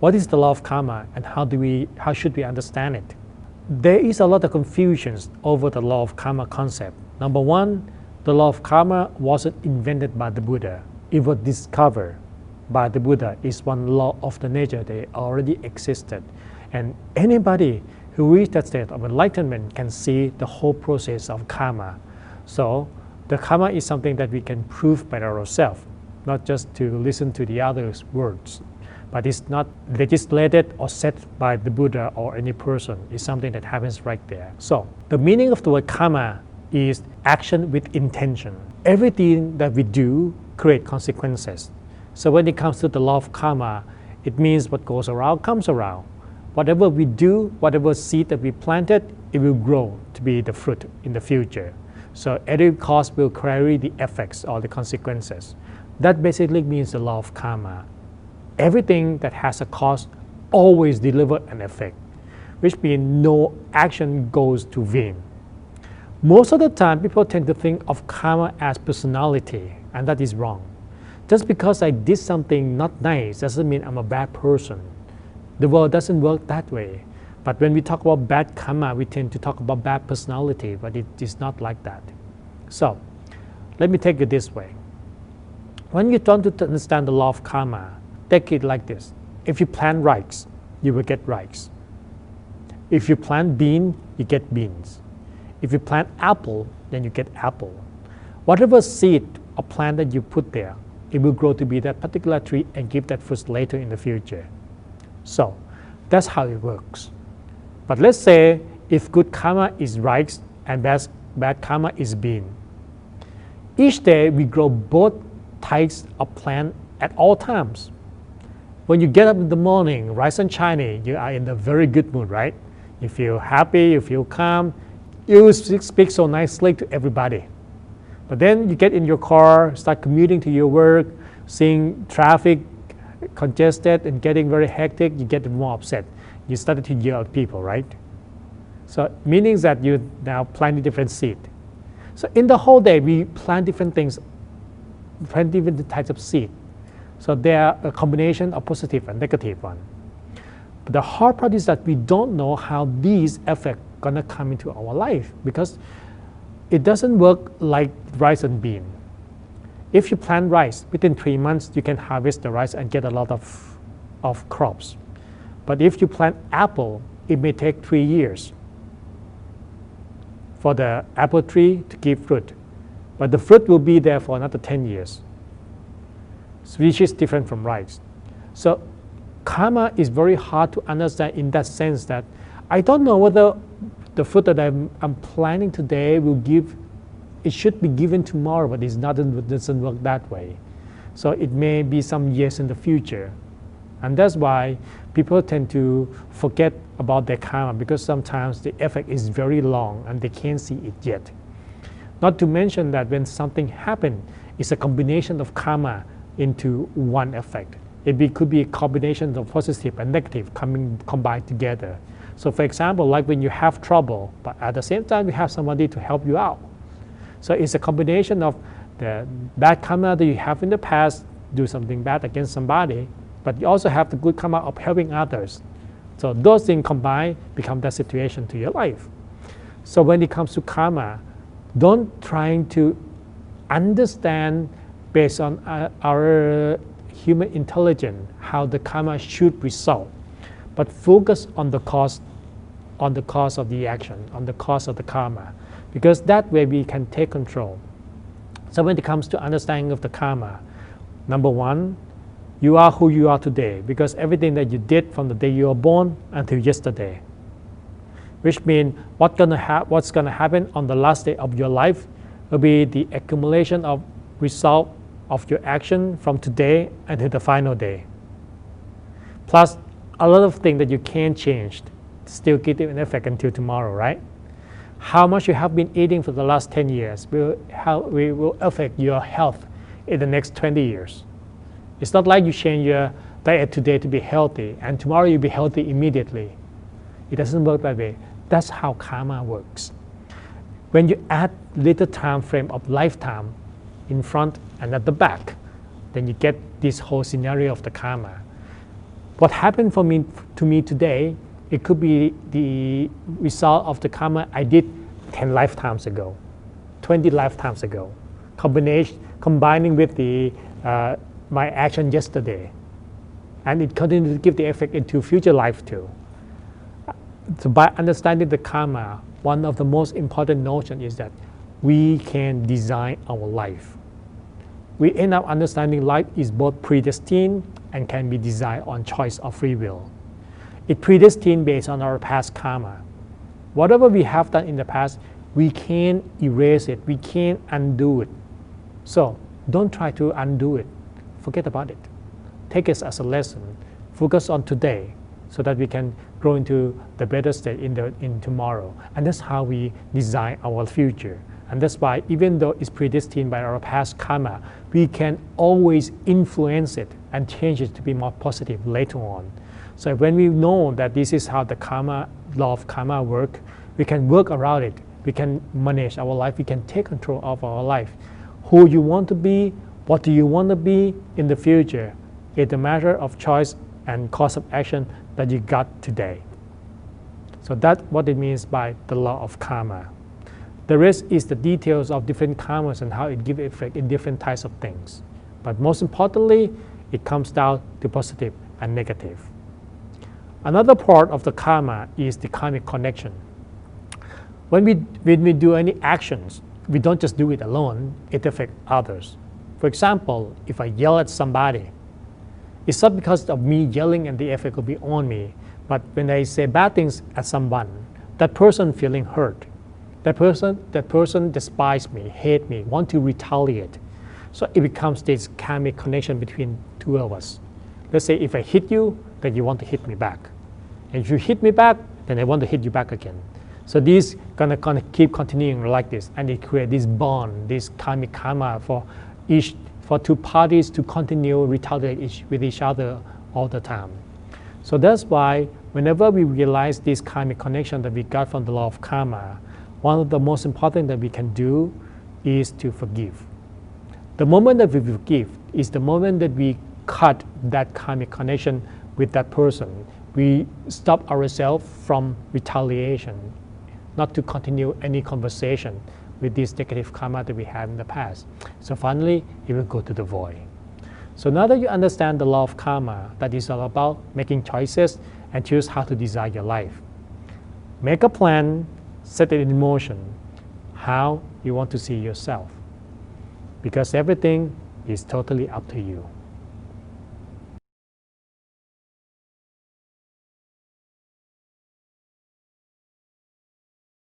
What is the law of karma, and how should we understand it? There is a lot of confusions over the law of karma concept. Number one, the law of karma wasn't invented by the Buddha. It was discovered by the Buddha. It's one law of the nature that already existed. And anybody who reaches that state of enlightenment can see the whole process of karma. So the karma is something that we can prove by ourselves, not just to listen to the others' words. But it's not legislated or set by the Buddha or any person. It's something that happens right there. So the meaning of the word karma is action with intention. Everything that we do creates consequences. So when it comes to the law of karma, it means what goes around comes around. Whatever we do, whatever seed that we planted, it will grow to be the fruit in the future. So every cause will carry the effects or the consequences. That basically means the law of karma. Everything that has a cause always delivers an effect, which means no action goes to vain. Most of the time, people tend to think of karma as personality, and that is wrong. Just because I did something not nice doesn't mean I'm a bad person. The world doesn't work that way. But when we talk about bad karma, we tend to talk about bad personality, but it is not like that. So, let me take it this way. When you try to understand the law of karma, take it like this. If you plant rice, you will get rice. If you plant bean, you get beans. If you plant apple, then you get apple. Whatever seed or plant that you put there, it will grow to be that particular tree and give that fruit later in the future. So that's how it works. But let's say if good karma is rice and bad karma is bean. Each day we grow both types of plant at all times. When you get up in the morning, rice and shiny, you are in a very good mood, right? You feel happy, you feel calm, you speak so nicely to everybody. But then you get in your car, start commuting to your work, seeing traffic congested and getting very hectic, you get more upset. You started to yell at people, right? So meaning that you now plant different seed. So in the whole day, we plant different things, plant different types of seed. So they are a combination of positive and negative one. But the hard part is that we don't know how these effects gonna come into our life, because it doesn't work like rice and bean. If you plant rice, within 3 months you can harvest the rice and get a lot of crops. But if you plant apple, it may take 3 years for the apple tree to give fruit. But the fruit will be there for another 10 years. Which is different from rice. So karma is very hard to understand in that sense that I don't know whether the fruit that I'm planting today will give, it should be given tomorrow, but it doesn't work that way. So it may be some years in the future. And that's why people tend to forget about their karma, because sometimes the effect is very long and they can't see it yet. Not to mention that when something happens, it's a combination of karma into one effect. It could be a combination of positive and negative combined together. So for example, like when you have trouble, but at the same time you have somebody to help you out. So it's a combination of the bad karma that you have in the past, do something bad against somebody, but you also have the good karma of helping others. So those things combined become that situation to your life. So when it comes to karma, don't try to understand based on our human intelligence how the karma should result, but focus on the cause of the action, on the cause of the karma, because that way we can take control. So when it comes to understanding of the karma, number one, you are who you are today, because everything that you did from the day you were born until yesterday, which means what's going to happen on the last day of your life will be the accumulation of result of your action from today until the final day. Plus a lot of things that you can't change still give an effect until tomorrow, right? How much you have been eating for the last 10 years will affect your health in the next 20 years. It's not like you change your diet today to be healthy and tomorrow you'll be healthy immediately. It doesn't work that way. That's how karma works. When you add little time frame of lifetime in front and at the back, then you get this whole scenario of the karma. What happened to me today, it could be the result of the karma I did 10 lifetimes ago, 20 lifetimes ago, combining with my action yesterday. And it continues to give the effect into future life too. So by understanding the karma, one of the most important notions is that we can design our life. We end up understanding life is both predestined and can be designed on choice of free will. It's predestined based on our past karma. Whatever we have done in the past, we can't erase it, we can't undo it. So don't try to undo it. Forget about it. Take it as a lesson. Focus on today so that we can grow into the better state in tomorrow. And that's how we design our future. And that's why even though it's predestined by our past karma, we can always influence it and change it to be more positive later on. So when we know that this is how the law of karma works, we can work around it. We can manage our life. We can take control of our life. Who you want to be, what do you want to be in the future, it's a matter of choice and course of action that you got today. So that's what it means by the law of karma. The rest is the details of different karmas and how it gives effect in different types of things. But most importantly, it comes down to positive and negative. Another part of the karma is the karmic connection. When we do any actions, we don't just do it alone, it affects others. For example, if I yell at somebody, it's not because of me yelling and the effect will be on me, but when I say bad things at someone, that person feeling hurt. That person despise me, hate me, want to retaliate. So it becomes this karmic connection between two of us. Let's say if I hit you, then you want to hit me back. And if you hit me back, then I want to hit you back again. So this gonna keep continuing like this, and it creates this bond, this karmic karma for two parties to continue retaliate with each other all the time. So that's why whenever we realize this karmic connection that we got from the law of karma, one of the most important that we can do is to forgive. The moment that we forgive is the moment that we cut that karmic connection with that person. We stop ourselves from retaliation, not to continue any conversation with this negative karma that we had in the past. So finally, it will go to the void. So now that you understand the law of karma, that is all about making choices and choose how to design your life. Make a plan, set it in motion, how you want to see yourself. Because everything is totally up to you.